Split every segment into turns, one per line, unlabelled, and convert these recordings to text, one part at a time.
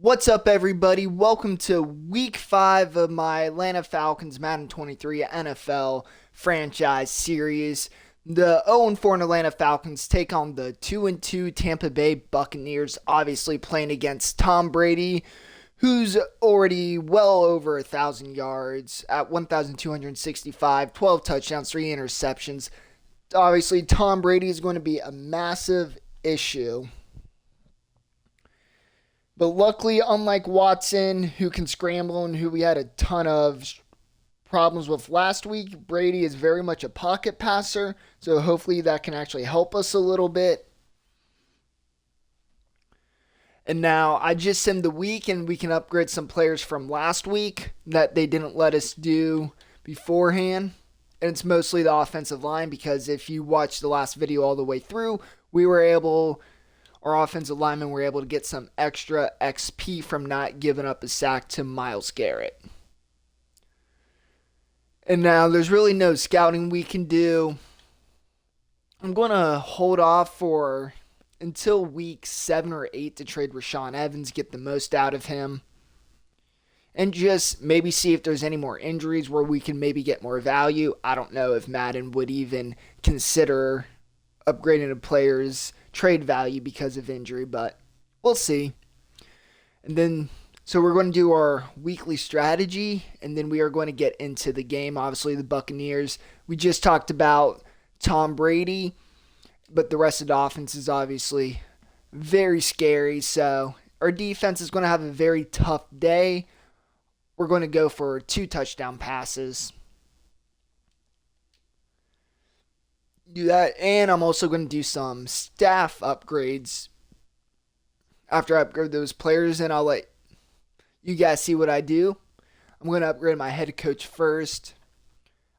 What's up, everybody? Welcome to week 5 of my Atlanta Falcons Madden 23 NFL franchise series. The 0-4 Atlanta Falcons take on the 2-2 Tampa Bay Buccaneers, obviously playing against Tom Brady, who's already well over 1,000 yards at 1,265, 12 touchdowns, 3 interceptions. Obviously, Tom Brady is going to be a massive issue. But luckily, unlike Watson, who can scramble and who we had a ton of problems with last week, Brady is very much a pocket passer. So hopefully that can actually help us a little bit. And now I just simmed the week and we can upgrade some players from last week that they didn't let us do beforehand. And it's mostly the offensive line because if you watch the last video all the way through, our offensive linemen were able to get some extra XP from not giving up a sack to Myles Garrett. And now there's really no scouting we can do. I'm going to hold off until week 7 or 8 to trade Rashaan Evans, get the most out of him. And just maybe see if there's any more injuries where we can maybe get more value. I don't know if Madden would even consider upgrading a player's trade value because of injury, but we'll see. And then, so we're going to do our weekly strategy, and then we are going to get into the game. Obviously, the Buccaneers, we just talked about Tom Brady, but the rest of the offense is obviously very scary. So our defense is going to have a very tough day. We're going to go for 2 touchdown passes. Do that, and I'm also going to do some staff upgrades after I upgrade those players, and I'll let you guys see what I do. I'm going to upgrade my head coach first.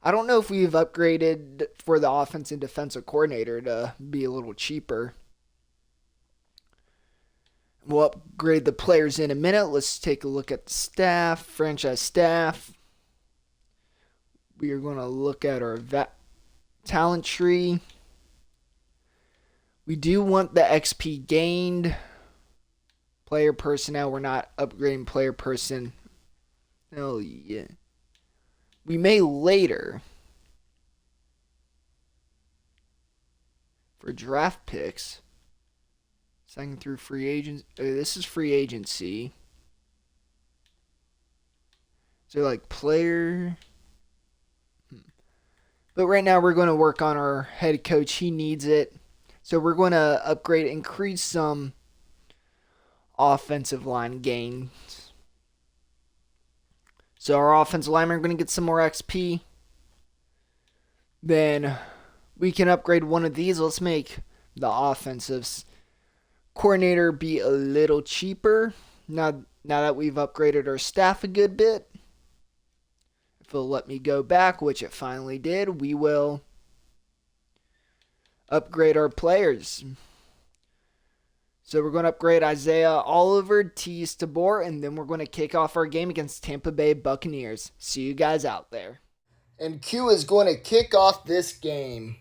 I don't know if we've upgraded for the offense and defensive coordinator to be a little cheaper. We'll upgrade the players in a minute. Let's take a look at the staff, franchise staff. We are going to look at our talent tree. We do want the XP gained. Player personnel, we're not upgrading player person. Oh yeah. We may later. For draft picks. Second through free agents. This is free agency. So like player. But right now we're going to work on our head coach. He needs it. So we're going to upgrade, increase some offensive line gains. So our offensive linemen are going to get some more XP. Then we can upgrade one of these. Let's make the offensive coordinator be a little cheaper. Now that we've upgraded our staff a good bit. If it'll let me go back, which it finally did, we will upgrade our players. So we're going to upgrade Isaiah Oliver, Tease Tabor, and then we're going to kick off our game against Tampa Bay Buccaneers. See you guys out there. And Q is going to kick off this game.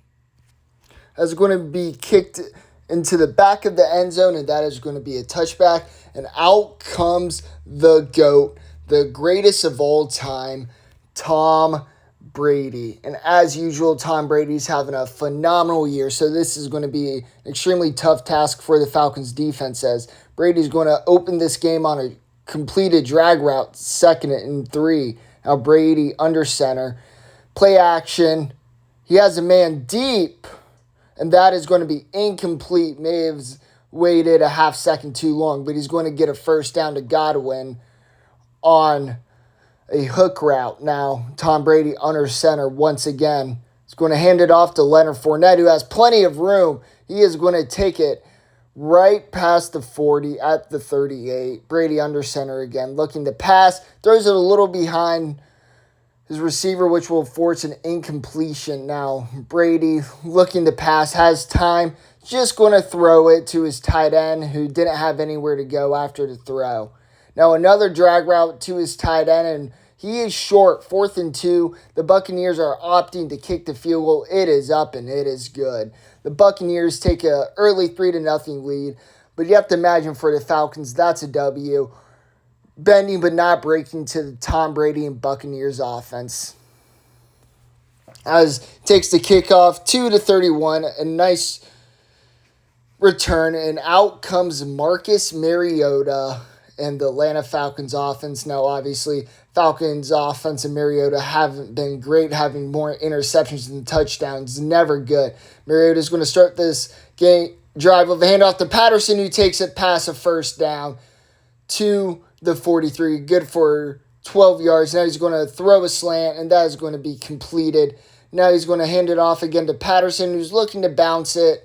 That's going to be kicked into the back of the end zone, and that is going to be a touchback. And out comes the GOAT, the greatest of all time, Tom Brady. And as usual, Tom Brady's having a phenomenal year. So this is going to be an extremely tough task for the Falcons defense, as Brady's going to open this game on a completed drag route, 2nd and 3. Now Brady under center. Play action. He has a man deep, and that is going to be incomplete. May have waited a half second too long, but he's going to get a first down to Godwin on a hook route. Now, Tom Brady under center once again. He's going to hand it off to Leonard Fournette, who has plenty of room. He is going to take it right past the 40 at the 38. Brady under center again, looking to pass. Throws it a little behind his receiver, which will force an incompletion. Now, Brady looking to pass, has time. Just going to throw it to his tight end, who didn't have anywhere to go after the throw. Now another drag route to his tight end, and he is short, 4th and 2. The Buccaneers are opting to kick the field goal. It is up and it is good. The Buccaneers take an early 3-0 lead, but you have to imagine for the Falcons, that's a W. bending but not breaking to the Tom Brady and Buccaneers offense. As takes the kickoff 2-31, a nice return, and out comes Marcus Mariota and the Atlanta Falcons offense. Now, obviously, Falcons offense and Mariota haven't been great, having more interceptions than touchdowns. Never good. Mariota's going to start this game drive with a handoff to Patterson, who takes it past a first down to the 43. Good for 12 yards. Now he's going to throw a slant, and that is going to be completed. Now he's going to hand it off again to Patterson, who's looking to bounce it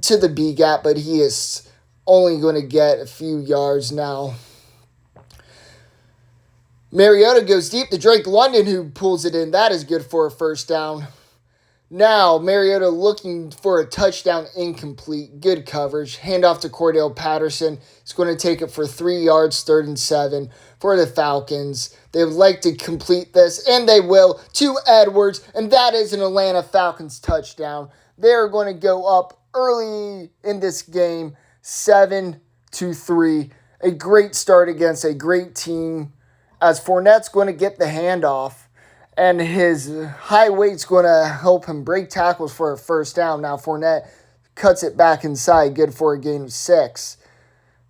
to the B gap, but he is only going to get a few yards now. Mariota goes deep to Drake London, who pulls it in. That is good for a first down. Now, Mariota looking for a touchdown, incomplete. Good coverage. Handoff to Cordell Patterson. He's going to take it for 3 yards, 3rd and 7 for the Falcons. They would like to complete this, and they will, to Edwards, and that is an Atlanta Falcons touchdown. They're going to go up early in this game, 7-3. A great start against a great team, as Fournette's going to get the handoff, and his high weight's going to help him break tackles for a first down. Now Fournette cuts it back inside, good for a gain of 6.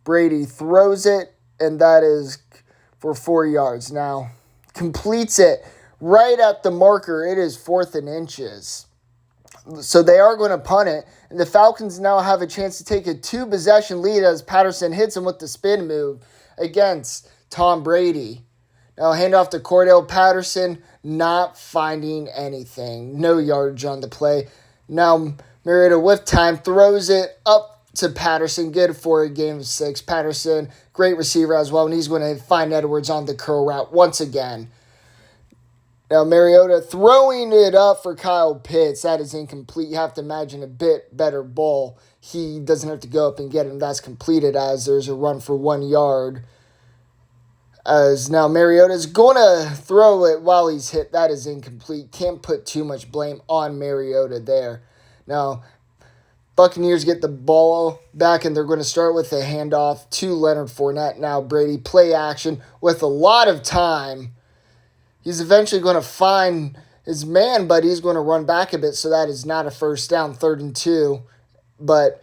Brady throws it, and that is for 4 yards. Now completes it right at the marker. It is 4th and inches. So they are going to punt it, and the Falcons now have a chance to take a 2-possession lead as Patterson hits him with the spin move against Tom Brady. Now handoff to Cordell Patterson, not finding anything. No yardage on the play. Now Mariota with time throws it up to Patterson. Good for a gain of 6. Patterson, great receiver as well, and he's going to find Edwards on the curl route once again. Now Mariota throwing it up for Kyle Pitts. That is incomplete. You have to imagine a bit better ball. He doesn't have to go up and get him. That's completed as there's a run for 1 yard. As now Mariota's going to throw it while he's hit. That is incomplete. Can't put too much blame on Mariota there. Now, Buccaneers get the ball back, and they're going to start with a handoff to Leonard Fournette. Now Brady, play action with a lot of time. He's eventually going to find his man, but he's going to run back a bit, so that is not a first down, 3rd and 2. But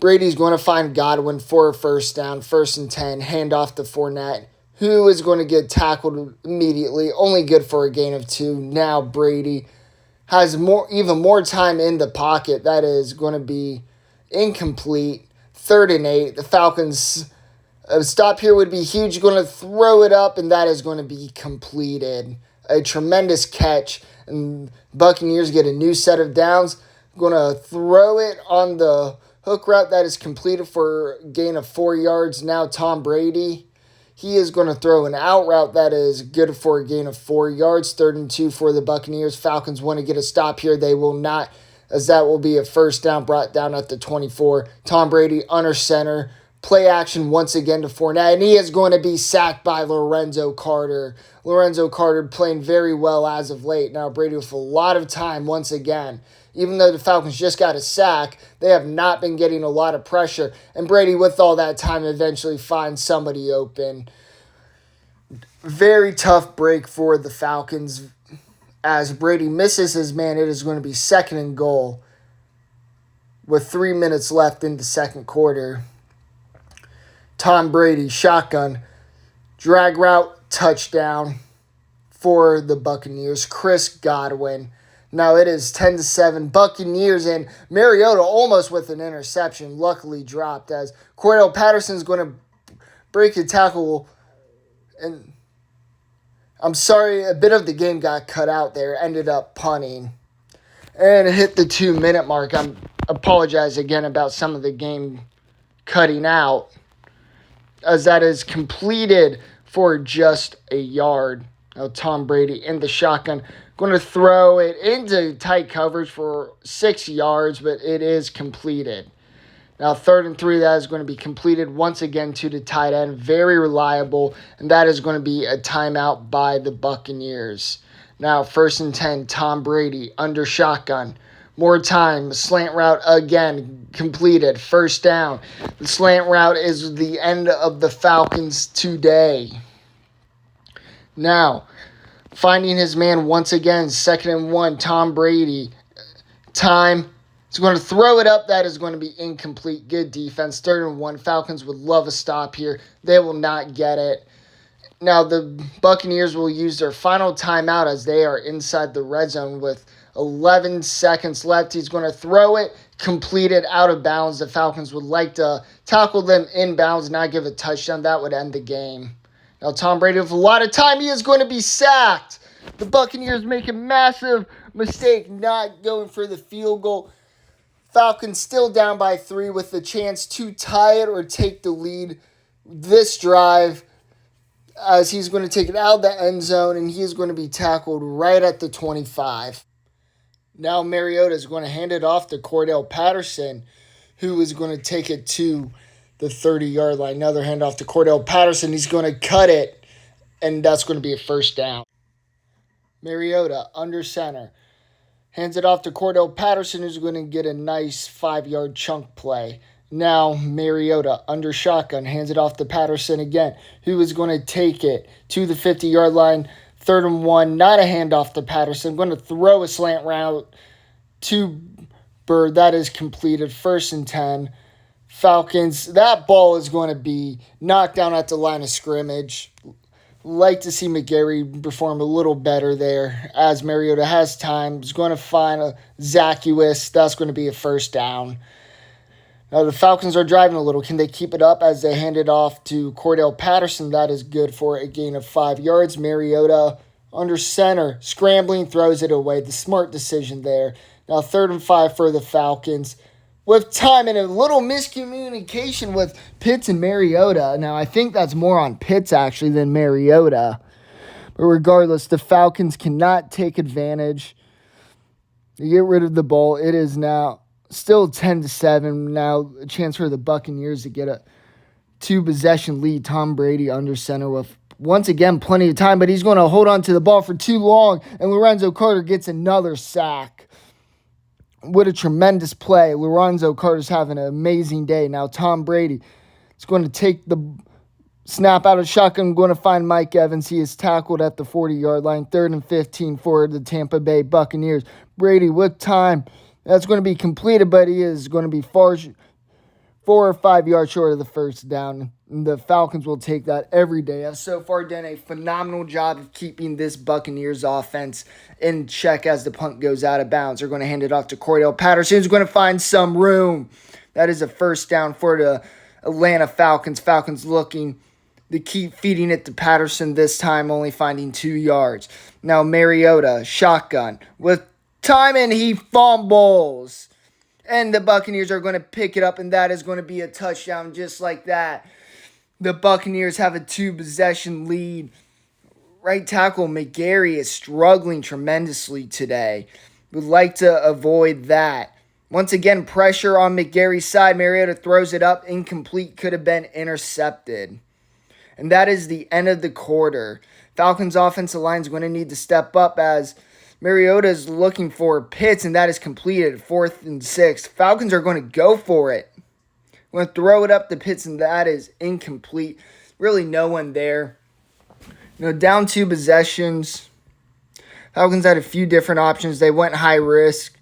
Brady's going to find Godwin for a first down, 1st and 10, handoff to Fournette, who is going to get tackled immediately, only good for a gain of 2. Now Brady has even more time in the pocket. That is going to be incomplete, 3rd and 8. The Falcons, a stop here would be huge. Going to throw it up, and that is going to be completed. A tremendous catch, and Buccaneers get a new set of downs. Going to throw it on the hook route. That is completed for a gain of 4 yards. Now Tom Brady, he is going to throw an out route that is good for a gain of 4 yards. 3rd and 2 for the Buccaneers. Falcons want to get a stop here. They will not, as that will be a first down brought down at the 24. Tom Brady under center. Play action once again to Fournette, and he is going to be sacked by Lorenzo Carter. Lorenzo Carter playing very well as of late. Now Brady with a lot of time once again. Even though the Falcons just got a sack, they have not been getting a lot of pressure. And Brady, with all that time, eventually finds somebody open. Very tough break for the Falcons. As Brady misses his man, it is going to be 2nd and goal with 3 minutes left in the second quarter. Tom Brady, shotgun, drag route, touchdown for the Buccaneers. Chris Godwin. Now it is 10-7 Buccaneers, and Mariota almost with an interception, luckily dropped as Cordell Patterson's going to break a tackle. And I'm sorry, a bit of the game got cut out there, ended up punting. And it hit the 2-minute mark. I apologize again about some of the game cutting out, as that is completed for just a yard. Now Tom Brady in the shotgun, going to throw it into tight coverage for 6 yards, but it is completed. Now 3rd and 3, that is going to be completed once again to the tight end. Very reliable, and that is going to be a timeout by the Buccaneers. Now 1st and 10, Tom Brady under shotgun. More time. Slant route again completed. First down. The slant route is the end of the Falcons today. Now, finding his man once again. 2nd and 1. Tom Brady. Time. He's going to throw it up. That is going to be incomplete. Good defense. 3rd and 1. Falcons would love a stop here. They will not get it. Now, the Buccaneers will use their final timeout as they are inside the red zone with 11 seconds left. He's going to throw it, complete it out of bounds. The Falcons would like to tackle them inbounds, not give a touchdown. That would end the game. Now, Tom Brady with a lot of time. He is going to be sacked. The Buccaneers make a massive mistake not going for the field goal. Falcons still down by 3 with the chance to tie it or take the lead this drive, as he's going to take it out of the end zone, and he is going to be tackled right at the 25. Now Mariota is going to hand it off to Cordell Patterson, who is going to take it to the 30-yard line. Another handoff to Cordell Patterson. He's going to cut it, and that's going to be a first down. Mariota under center. Hands it off to Cordell Patterson, who's going to get a nice 5-yard chunk play. Now Mariota under shotgun, hands it off to Patterson again, who is going to take it to the 50-yard line. 3rd and 1, not a handoff to Patterson. Going to throw a slant route to Bird. That is completed. 1st and 10. Falcons, that ball is going to be knocked down at the line of scrimmage. Like to see McGarry perform a little better there as Mariota has time. He's going to find a Zacchaeus. That's going to be a first down. Now, the Falcons are driving a little. Can they keep it up as they hand it off to Cordell Patterson? That is good for a gain of 5 yards. Mariota under center, scrambling, throws it away. The smart decision there. Now, 3rd and 5 for the Falcons. With time and a little miscommunication with Pitts and Mariota. Now, I think that's more on Pitts, actually, than Mariota. But regardless, the Falcons cannot take advantage. They get rid of the ball. It is now still 10-7. Now a chance for the Buccaneers to get a 2-possession lead. Tom Brady under center with, once again, plenty of time, but he's going to hold on to the ball for too long, and Lorenzo Carter gets another sack. What a tremendous play. Lorenzo Carter's having an amazing day. Now Tom Brady is going to take the snap out of shotgun, going to find Mike Evans. He is tackled at the 40-yard line. 3rd and 15 for the Tampa Bay Buccaneers. Brady with time. That's going to be completed, but he is going to be 4 or 5 yards short of the first down. The Falcons will take that every day. Have so far done a phenomenal job of keeping this Buccaneers offense in check as the punt goes out of bounds. They're going to hand it off to Cordell Patterson, who's going to find some room. That is a first down for the Atlanta Falcons. Falcons looking to keep feeding it to Patterson, this time only finding 2 yards. Now Mariota, shotgun, with time, and he fumbles. And the Buccaneers are going to pick it up, and that is going to be a touchdown just like that. The Buccaneers have a 2-possession lead. Right tackle McGarry is struggling tremendously today. Would like to avoid that. Once again, pressure on McGarry's side. Mariota throws it up, incomplete, could have been intercepted. And that is the end of the quarter. Falcons offensive line is going to need to step up as Mariota is looking for Pitts, and that is completed. 4th and 6. Falcons are going to go for it. Going to throw it up to Pitts, and that is incomplete. Really no one there. Down 2 possessions. Falcons had a few different options. They went high risk,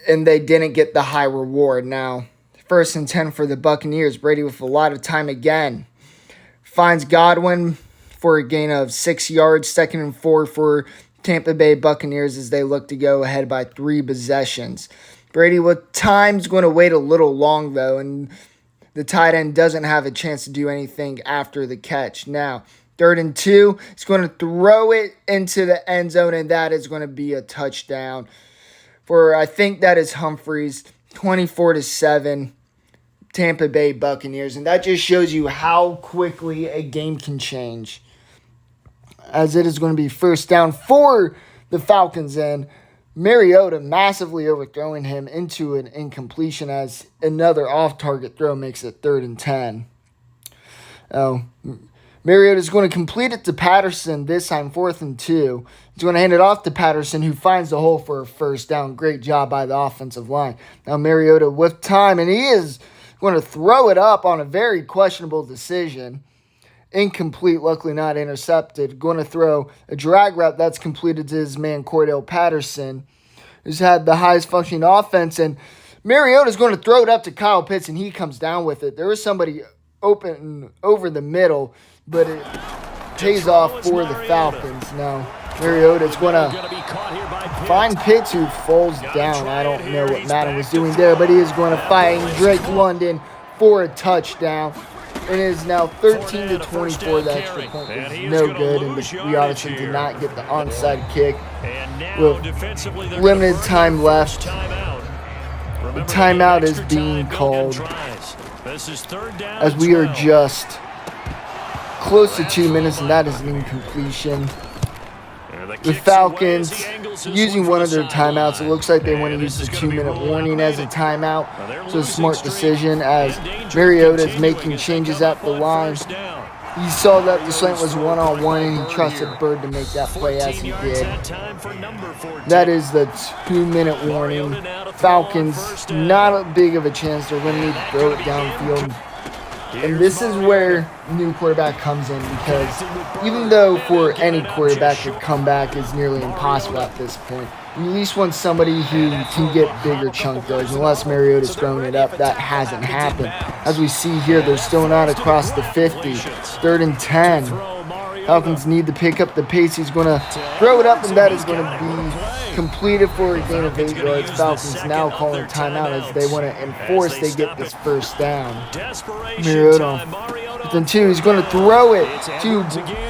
and they didn't get the high reward. Now, 1st and 10 for the Buccaneers. Brady with a lot of time again. Finds Godwin for a gain of 6 yards. 2nd and 4 for Tampa Bay Buccaneers as they look to go ahead by 3 possessions. Brady with time's going to wait a little long, though, and the tight end doesn't have a chance to do anything after the catch. Now, 3rd and 2, he's going to throw it into the end zone, and that is going to be a touchdown for, I think that is Humphreys, 24-7, Tampa Bay Buccaneers. And that just shows you how quickly a game can change, as it is going to be first down for the Falcons, and Mariota massively overthrowing him into an incompletion as another off-target throw makes it 3rd and 10. Mariota's going to complete it to Patterson, this time 4th and 2. He's going to hand it off to Patterson, who finds the hole for a first down. Great job by the offensive line. Now Mariota with time, and he is going to throw it up on a very questionable decision. Incomplete, luckily not intercepted. Going to throw a drag route that's completed to his man Cordell Patterson, who's had the highest functioning offense. And Mariota's going to throw it up to Kyle Pitts, and he comes down with it. There was somebody open over the middle, but it pays off for the Falcons. Now, Mariota's going to find Pitts, who falls down. I don't know what Madden was doing there, but he is going to find Drake London for a touchdown. It is now 13-24. The extra point was no good, and we obviously did not get the onside kick with limited time left. The timeout is being called as we are just close to 2 minutes, and that is an incompletion. The Falcons using one of their timeouts. It looks like they want to use the 2-minute warning as a timeout. So a smart decision as Mariota is making changes at the line. He saw that the slant was one-on-one, and he trusted Bird to make that play as he did. That is the 2-minute warning. Falcons, not a big of a chance. They're going to need to throw it downfield. And this is where new quarterback comes in, because even though for any quarterback to come back is nearly impossible at this point, you at least want somebody who can get bigger chunk yards. Unless Mariota's throwing it up, that hasn't happened. As we see here, they're still not across the 50. 3rd and 10. Falcons need to pick up the pace. He's going to throw it up, and that is going to be completed for a gain of 8 yards. Falcons now calling timeout as they want to enforce they get this first down. Mariota then 2. He's going to throw it to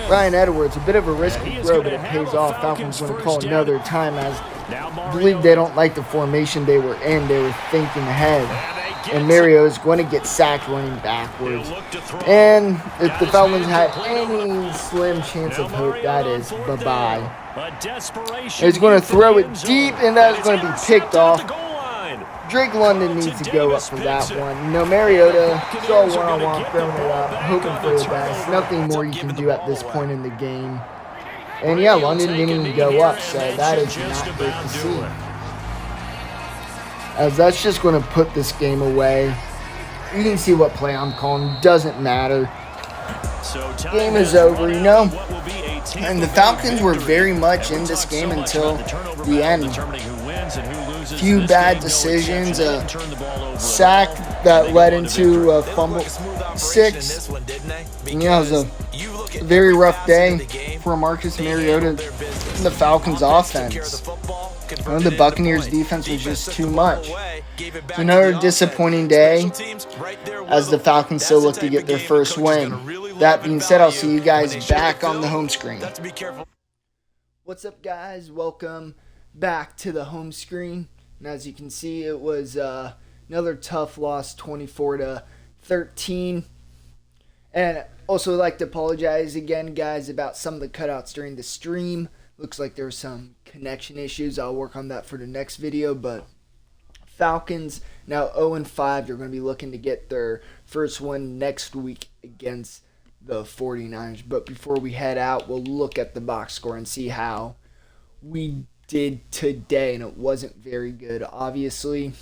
Ryan Edwards. A bit of a risky throw, but it pays off. Falcons going to call another time as I believe they don't like the formation they were in. They were thinking ahead. And Mario is going to get sacked running backwards. And if the Falcons had any slim chance of hope, that is bye-bye. He's going to throw it deep, and that is going to be picked off. Drake London needs to go up for that one. You know, Mariota saw one-on-one, throwing it up, hoping for the best. Nothing more you can do at this point in the game. And yeah, London didn't even go up, so that is not great to see. As that's just going to put this game away. You can see what play I'm calling. Doesn't matter. Game is over, you know. And the Falcons were very much in this game until the end. Few bad decisions, a sack that led into a fumble 6. And, yeah, it was a very rough day for Marcus Mariota and the Falcons offense. The Buccaneers defense was just too much. It's another disappointing day as the Falcons still look to get their first win. That being said, I'll see you guys back on the home screen. What's up, guys? Welcome back to the home screen. And as you can see, it was another tough loss, 24-13. And also, I'd like to apologize again, guys, about some of the cutouts during the stream. Looks like there were some connection issues. I'll work on that for the next video. But Falcons now 0-5. They're going to be looking to get their first win next week against the 49ers. But before we head out, we'll look at the box score and see how we did today. And it wasn't very good. Obviously,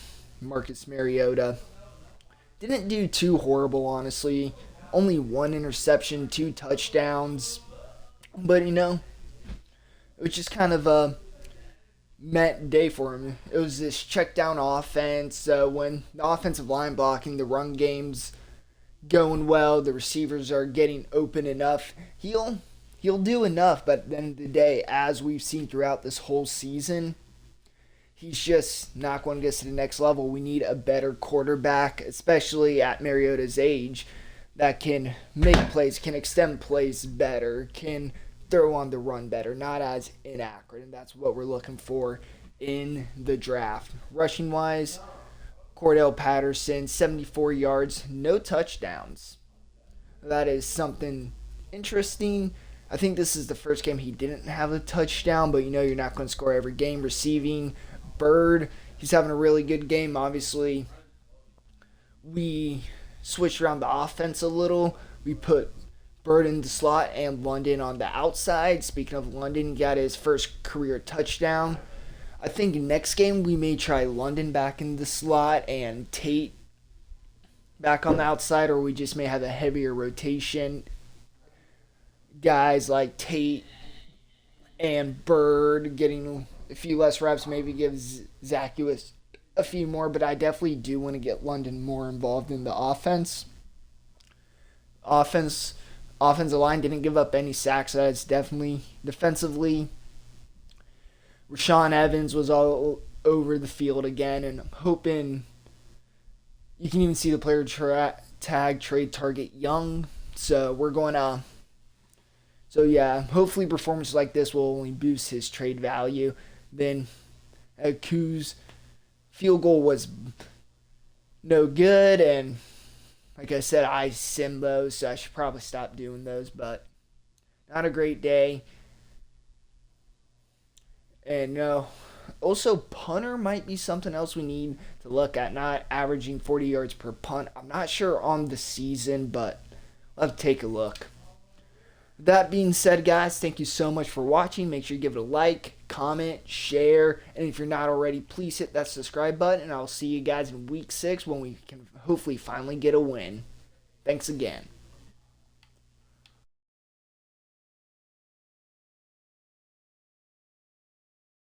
Marcus Mariota didn't do too horrible, honestly. Only 1 interception, 2 touchdowns. But, you know, it was just kind of a meant day for him. It was this check down offense. When the offensive line blocking, the run game's going well, the receivers are getting open enough, he'll do enough. But at the end of the day, as we've seen throughout this whole season, he's just not going to get to the next level. We need a better quarterback, especially at Mariota's age, that can make plays, can extend plays better, can throw on the run better, not as inaccurate. And that's what we're looking for in the draft. Rushing wise, Cordell Patterson, 74 yards, no touchdowns. That is something interesting. I think this is the first game he didn't have a touchdown, but you know you're not going to score every game. Receiving, Bird, he's having a really good game. Obviously, we switched around the offense a little. We put Bird in the slot and London on the outside. Speaking of London, got his first career touchdown. I think next game we may try London back in the slot and Tate back on the outside, or we just may have a heavier rotation. Guys like Tate and Bird getting a few less reps, maybe give Zacchaeus a few more, but I definitely do want to get London more involved in the offense. Offensive line didn't give up any sacks. So that's definitely defensively. Rashaan Evans was all over the field again, and I'm hoping you can even see the player tag trade target Young. So we're going to. So yeah, hopefully performances like this will only boost his trade value. Then Aku's field goal was no good, and like I said, I sim those, so I should probably stop doing those, but not a great day. And no, also punter might be something else we need to look at, not averaging 40 yards per punt. I'm not sure on the season, but I'll have to take a look. That being said, guys, thank you so much for watching. Make sure you give it a like, comment, share, and if you're not already, please hit that subscribe button, and I'll see you guys in week 6 when we can hopefully finally get a win. Thanks again.